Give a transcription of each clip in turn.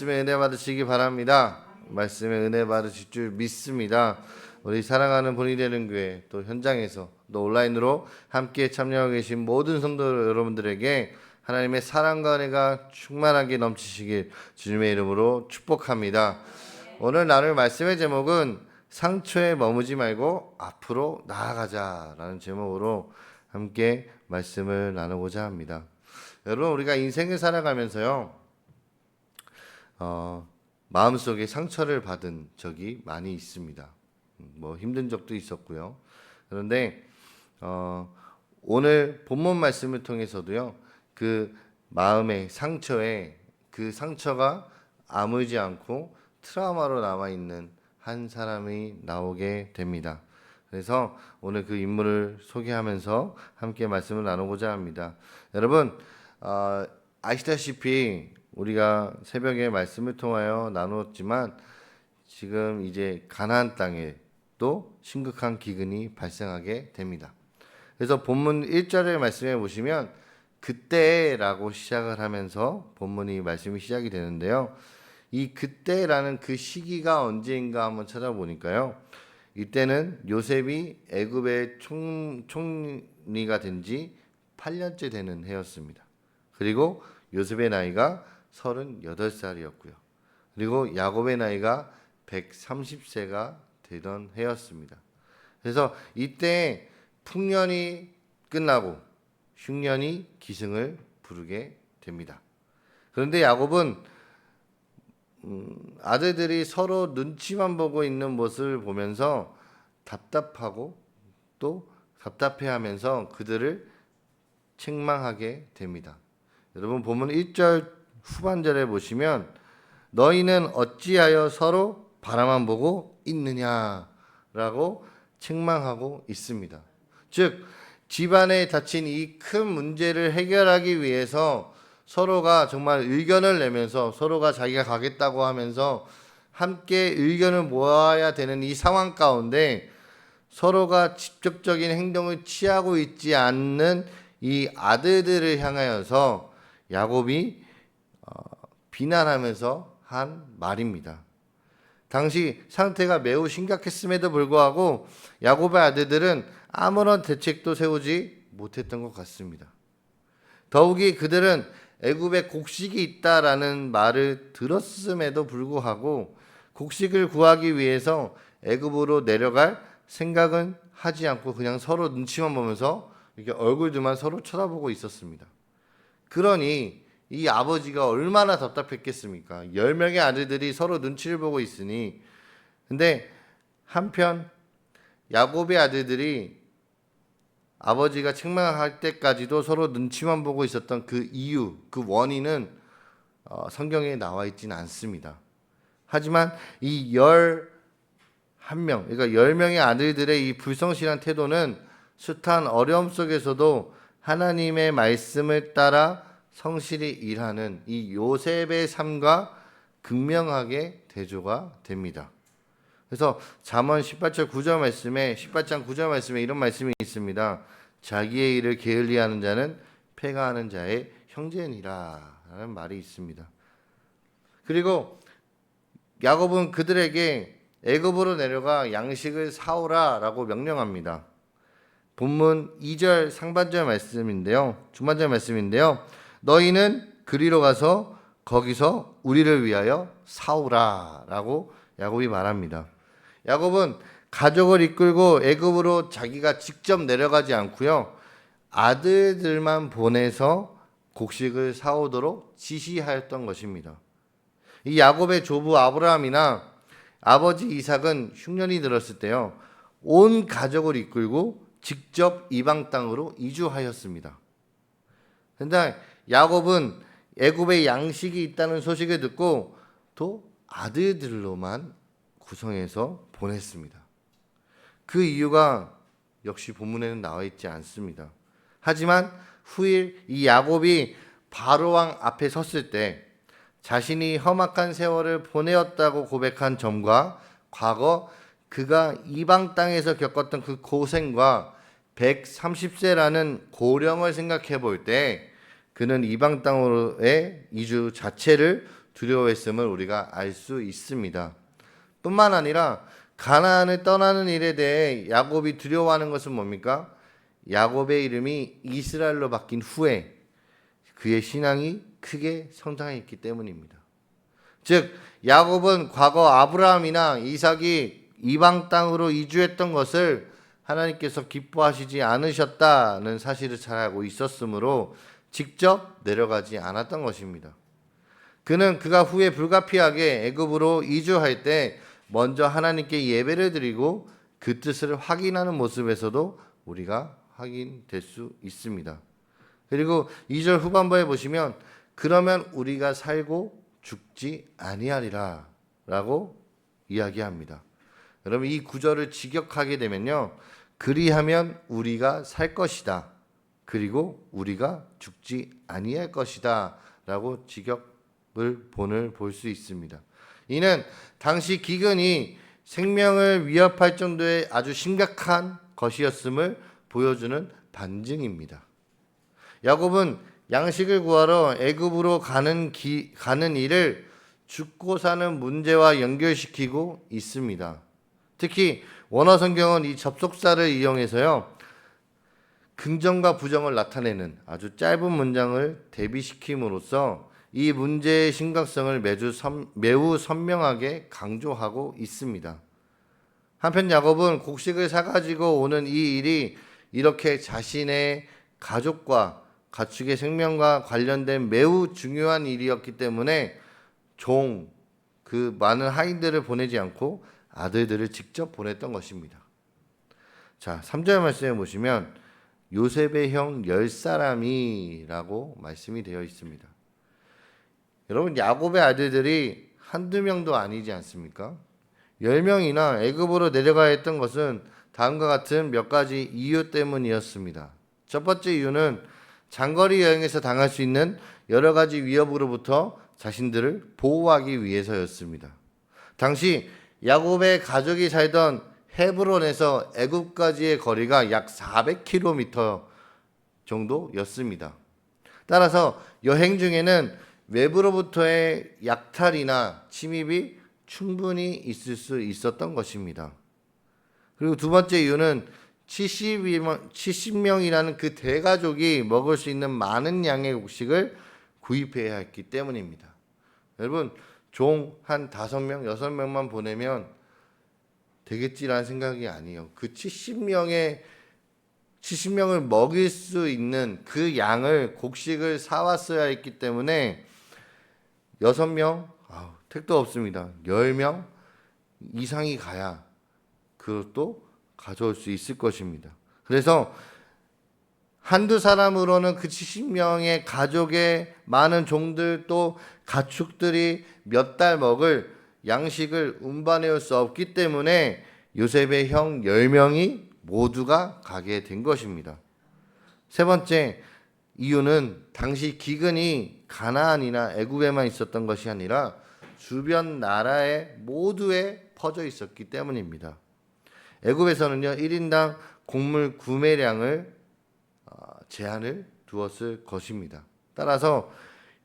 말씀에 은혜 받으시기 바랍니다. 말씀에 은혜 받으실 줄 믿습니다. 우리 사랑하는 본이 되는 교회 또 현장에서 또 온라인으로 함께 참여하고 계신 모든 성도 여러분들에게 하나님의 사랑과 은혜가 충만하게 넘치시길 주님의 이름으로 축복합니다. 오늘 나눌 말씀의 제목은 상처에 머무지 말고 앞으로 나아가자라는 제목으로 함께 말씀을 나누고자 합니다. 여러분, 우리가 인생을 살아가면서요, 마음속에 상처를 받은 적이 많이 있습니다. 뭐 힘든 적도 있었고요. 그런데 오늘 본문 말씀을 통해서도요, 그 마음의 상처에 그 상처가 아물지 않고 트라우마로 남아있는 한 사람이 나오게 됩니다. 그래서 오늘 그 인물을 소개하면서 함께 말씀을 나누고자 합니다. 여러분, 아시다시피 우리가 새벽에 말씀을 통하여 나누었지만 지금 이제 가나안 땅에 또 심각한 기근이 발생하게 됩니다. 그래서 본문 1절의 말씀에 보시면 그때라고 시작을 하면서 본문이 말씀이 시작이 되는데요. 이 그때라는 그 시기가 언제인가 한번 찾아보니까요. 이때는 요셉이 애굽의 총리가 된 지 8년째 되는 해였습니다. 그리고 요셉의 나이가 38살이었고요. 그리고 야곱의 나이가 130세가 되던 해였습니다. 그래서 이때 풍년이 끝나고 흉년이 기승을 부르게 됩니다. 그런데 야곱은 아들들이 서로 눈치만 보고 있는 모습을 보면서 답답하고 또 답답해하면서 그들을 책망하게 됩니다. 여러분, 본문 1절 후반절에 보시면 너희는 어찌하여 서로 바라만 보고 있느냐라고 책망하고 있습니다. 즉 집안에 닥친 이 큰 문제를 해결하기 위해서 서로가 정말 의견을 내면서 서로가 자기가 가겠다고 하면서 함께 의견을 모아야 되는 이 상황 가운데 서로가 직접적인 행동을 취하고 있지 않는 이 아들들을 향하여서 야곱이 비난하면서 한 말입니다. 당시 상태가 매우 심각했음에도 불구하고 야곱의 아들들은 아무런 대책도 세우지 못했던 것 같습니다. 더욱이 그들은 애굽에 곡식이 있다라는 말을 들었음에도 불구하고 곡식을 구하기 위해서 애굽으로 내려갈 생각은 하지 않고 그냥 서로 눈치만 보면서 이렇게 얼굴들만 서로 쳐다보고 있었습니다. 그러니 이 아버지가 얼마나 답답했겠습니까? 10명의 아들들이 서로 눈치를 보고 있으니. 근데 한편 야곱의 아들들이 아버지가 책망할 때까지도 서로 눈치만 보고 있었던 그 이유, 그 원인은 성경에 나와 있지는 않습니다. 하지만 이 11명, 그러니까 10명의 아들들의 이 불성실한 태도는 숱한 어려움 속에서도 하나님의 말씀을 따라 성실히 일하는 이 요셉의 삶과 극명하게 대조가 됩니다. 그래서 잠언 18장 9절 말씀에 이런 말씀이 있습니다. 자기의 일을 게을리하는 자는 패가하는 자의 형제니라 라는 말이 있습니다. 그리고 야곱은 그들에게 애굽으로 내려가 양식을 사오라라고 명령합니다. 본문 2절 상반절 말씀인데요. 중반절 말씀인데요. 너희는 그리로 가서 거기서 우리를 위하여 사오라라고 야곱이 말합니다. 야곱은 가족을 이끌고 애굽으로 자기가 직접 내려가지 않고요. 아들들만 보내서 곡식을 사오도록 지시하였던 것입니다. 이 야곱의 조부 아브라함이나 아버지 이삭은 흉년이 들었을 때요. 온 가족을 이끌고 직접 이방 땅으로 이주하였습니다. 그런데 야곱은 애굽에 양식이 있다는 소식을 듣고 또 아들들로만 구성해서 보냈습니다. 그 이유가 역시 본문에는 나와 있지 않습니다. 하지만 후일 이 야곱이 바로왕 앞에 섰을 때 자신이 험악한 세월을 보내었다고 고백한 점과 과거 그가 이방 땅에서 겪었던 그 고생과 130세라는 고령을 생각해 볼 때 그는 이방 땅으로의 이주 자체를 두려워했음을 우리가 알 수 있습니다. 뿐만 아니라 가나안을 떠나는 일에 대해 야곱이 두려워하는 것은 뭡니까? 야곱의 이름이 이스라엘로 바뀐 후에 그의 신앙이 크게 성장했기 때문입니다. 즉 야곱은 과거 아브라함이나 이삭이 이방 땅으로 이주했던 것을 하나님께서 기뻐하시지 않으셨다는 사실을 잘 알고 있었으므로 직접 내려가지 않았던 것입니다. 그는 그가 후에 불가피하게 애굽으로 이주할 때 먼저 하나님께 예배를 드리고 그 뜻을 확인하는 모습에서도 우리가 확인될 수 있습니다. 그리고 2절 후반부에 보시면 그러면 우리가 살고 죽지 아니하리라 라고 이야기합니다. 여러분 이 구절을 직역하게 되면요, 그리하면 우리가 살 것이다, 그리고 우리가 죽지 아니할 것이다 라고 직역을 본을 볼 수 있습니다. 이는 당시 기근이 생명을 위협할 정도의 아주 심각한 것이었음을 보여주는 반증입니다. 야곱은 양식을 구하러 애굽으로 가는 일을 죽고 사는 문제와 연결시키고 있습니다. 특히 원어 성경은 이 접속사를 이용해서요, 긍정과 부정을 나타내는 아주 짧은 문장을 대비시킴으로써 이 문제의 심각성을 매우 선명하게 강조하고 있습니다. 한편 야곱은 곡식을 사가지고 오는 이 일이 이렇게 자신의 가족과 가축의 생명과 관련된 매우 중요한 일이었기 때문에 그 많은 하인들을 보내지 않고 아들들을 직접 보냈던 것입니다. 자, 3절 말씀에 보시면 요셉의 형 10사람이 라고 말씀이 되어 있습니다. 여러분 야곱의 아들들이 한두 명도 아니지 않습니까? 10명이나 애굽으로 내려가야 했던 것은 다음과 같은 몇 가지 이유 때문이었습니다. 첫 번째 이유는 장거리 여행에서 당할 수 있는 여러 가지 위협으로부터 자신들을 보호하기 위해서였습니다. 당시 야곱의 가족이 살던 헤브론에서 애굽까지의 거리가 약 400km 정도였습니다. 따라서 여행 중에는 외부로부터의 약탈이나 침입이 충분히 있을 수 있었던 것입니다. 그리고 두 번째 이유는 70명이라는 그 대가족이 먹을 수 있는 많은 양의 곡식을 구입해야 했기 때문입니다. 여러분 종 한 5명, 6명만 보내면 되겠지라는 생각이 아니에요. 그 70명을 먹일 수 있는 그 양을 곡식을 사왔어야 했기 때문에 6명 택도 없습니다. 10명 이상이 가야 그것도 가져올 수 있을 것입니다. 그래서 한두 사람으로는 그 70명의 가족의 많은 종들 또 가축들이 몇 달 먹을 양식을 운반해올 수 없기 때문에 요셉의 형 10명이 모두가 가게 된 것입니다. 세 번째 이유는 당시 기근이 가나안이나 애굽에만 있었던 것이 아니라 주변 나라에 모두에 퍼져 있었기 때문입니다. 애굽에서는요 1인당 곡물 구매량을 제한을 두었을 것입니다. 따라서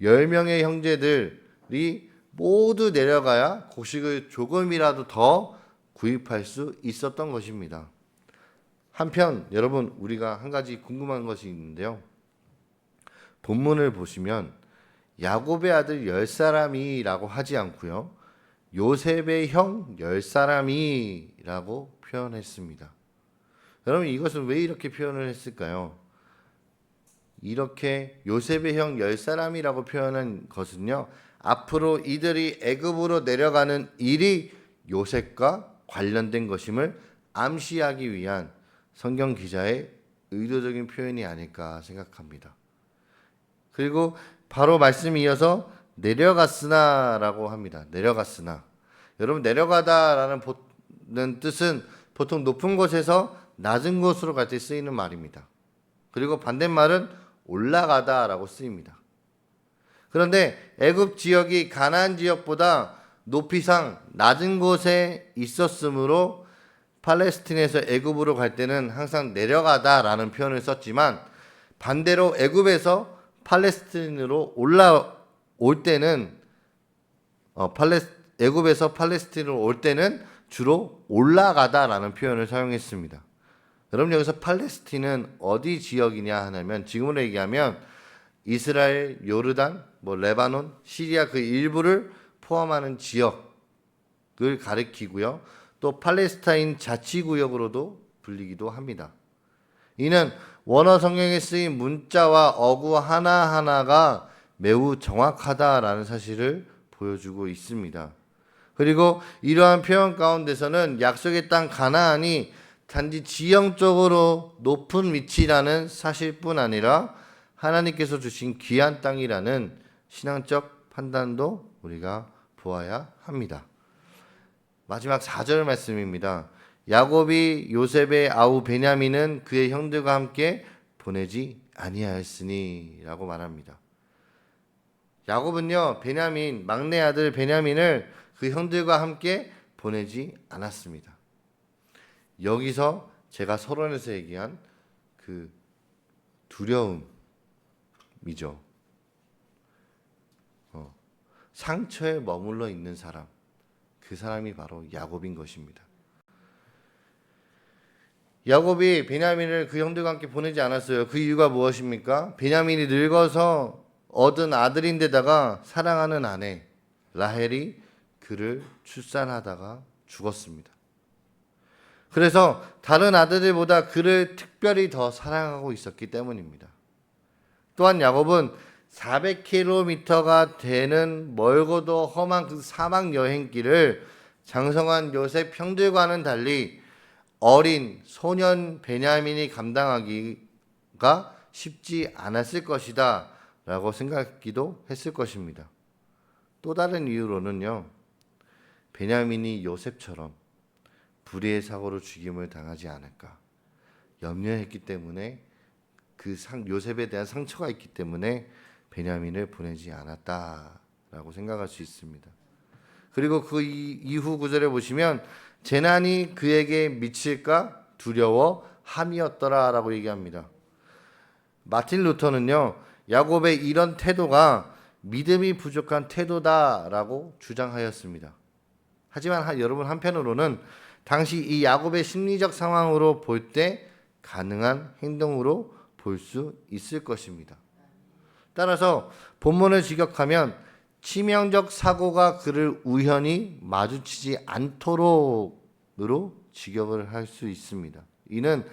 10명의 형제들이 모두 내려가야 곡식을 조금이라도 더 구입할 수 있었던 것입니다. 한편 여러분 우리가 한 가지 궁금한 것이 있는데요. 본문을 보시면 야곱의 아들 10사람이라고 하지 않고요, 요셉의 형 10사람이라고 표현했습니다. 여러분 이것은 왜 이렇게 표현을 했을까요? 이렇게 요셉의 형 10사람이라고 표현한 것은요, 앞으로 이들이 애굽으로 내려가는 일이 요셉과 관련된 것임을 암시하기 위한 성경 기자의 의도적인 표현이 아닐까 생각합니다. 그리고 바로 말씀이 이어서 내려갔으나라고 합니다. 내려갔으나. 여러분 내려가다라는 뜻은 보통 높은 곳에서 낮은 곳으로 갈 때 쓰이는 말입니다. 그리고 반대말은 올라가다라고 쓰입니다. 그런데 애굽 지역이 가나안 지역보다 높이상 낮은 곳에 있었으므로 팔레스틴에서 애굽으로 갈 때는 항상 내려가다라는 표현을 썼지만, 반대로 애굽에서 팔레스틴으로 올라올 때는 애굽에서 팔레스틴으로 올 때는 주로 올라가다라는 표현을 사용했습니다. 여러분 여기서 팔레스틴은 어디 지역이냐 하면 지금으로 얘기하면 이스라엘, 요르단, 레바논, 시리아 그 일부를 포함하는 지역을 가리키고요. 또 팔레스타인 자치구역으로도 불리기도 합니다. 이는 원어 성경에 쓰인 문자와 어구 하나하나가 매우 정확하다라는 사실을 보여주고 있습니다. 그리고 이러한 표현 가운데서는 약속의 땅 가나안이 단지 지형적으로 높은 위치라는 사실뿐 아니라 하나님께서 주신 귀한 땅이라는 신앙적 판단도 우리가 보아야 합니다. 마지막 4절 말씀입니다. 야곱이 요셉의 아우 베냐민은 그의 형들과 함께 보내지 아니하였으니 라고 말합니다. 야곱은요 베냐민 막내 아들 베냐민을 그 형들과 함께 보내지 않았습니다. 여기서 제가 서론에서 얘기한 그 두려움이죠. 상처에 머물러 있는 사람, 그 사람이 바로 야곱인 것입니다. 야곱이 베냐민을 그 형들과 함께 보내지 않았어요. 그 이유가 무엇입니까? 베냐민이 늙어서 얻은 아들인데다가 사랑하는 아내 라헬이 그를 출산하다가 죽었습니다. 그래서 다른 아들들보다 그를 특별히 더 사랑하고 있었기 때문입니다. 또한 야곱은 400km가 되는 멀고도 험한 그 사막 여행길을 장성한 요셉 형들과는 달리 어린 소년 베냐민이 감당하기가 쉽지 않았을 것이다 라고 생각하기도 했을 것입니다. 또 다른 이유로는요, 베냐민이 요셉처럼 불의의 사고로 죽임을 당하지 않을까 염려했기 때문에 요셉에 대한 상처가 있기 때문에 베냐민을 보내지 않았다라고 생각할 수 있습니다. 그리고 그 이후 구절에 보시면 재난이 그에게 미칠까 두려워함이었더라라고 얘기합니다. 마틴 루터는요, 야곱의 이런 태도가 믿음이 부족한 태도다라고 주장하였습니다. 하지만 여러분 한편으로는 당시 이 야곱의 심리적 상황으로 볼 때 가능한 행동으로 볼 수 있을 것입니다. 따라서 본문을 직역하면 치명적 사고가 그를 우연히 마주치지 않도록으로 직역을 할 수 있습니다. 이는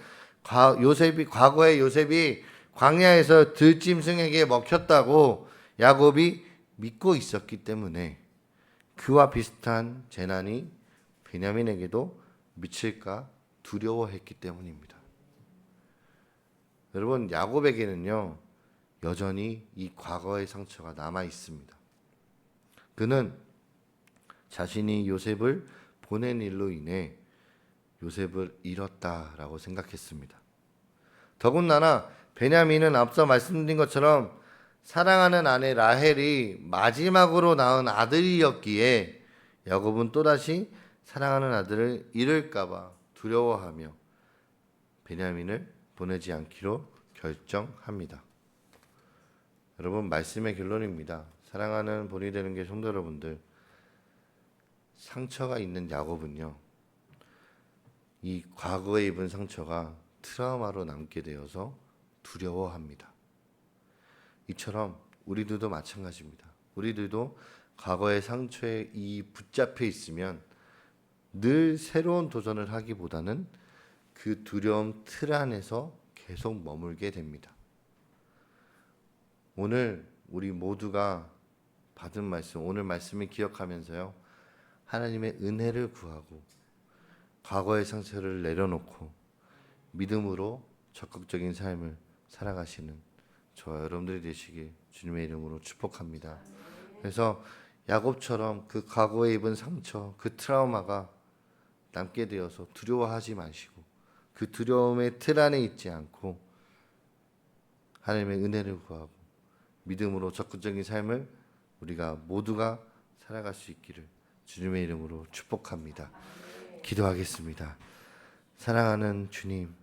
과거에 요셉이 광야에서 들짐승에게 먹혔다고 야곱이 믿고 있었기 때문에 그와 비슷한 재난이 베냐민에게도 미칠까 두려워했기 때문입니다. 여러분 야곱에게는요 여전히 이 과거의 상처가 남아 있습니다. 그는 자신이 요셉을 보낸 일로 인해 요셉을 잃었다라고 생각했습니다. 더군다나 베냐민은 앞서 말씀드린 것처럼 사랑하는 아내 라헬이 마지막으로 낳은 아들이었기에 야곱은 또다시 사랑하는 아들을 잃을까봐 두려워하며 베냐민을 보내지 않기로 결정합니다. 여러분 말씀의 결론입니다. 사랑하는 본이 되는 게 성도 여러분들, 상처가 있는 야곱은요 이 과거에 입은 상처가 트라우마로 남게 되어서 두려워합니다. 이처럼 우리들도 마찬가지입니다. 우리들도 과거의 상처에 붙잡혀 있으면 늘 새로운 도전을 하기보다는 그 두려움 틀 안에서 계속 머물게 됩니다. 오늘 우리 모두가 받은 말씀, 오늘 말씀을 기억하면서요 하나님의 은혜를 구하고 과거의 상처를 내려놓고 믿음으로 적극적인 삶을 살아가시는 저와 여러분들이 되시길 주님의 이름으로 축복합니다. 그래서 야곱처럼 그 과거에 입은 상처, 그 트라우마가 남게 되어서 두려워하지 마시고 그 두려움의 틀 안에 있지 않고 하나님의 은혜를 구하고 믿음으로 적극적인 삶을 우리가 모두가 살아갈 수 있기를 주님의 이름으로 축복합니다. 기도하겠습니다. 사랑하는 주님,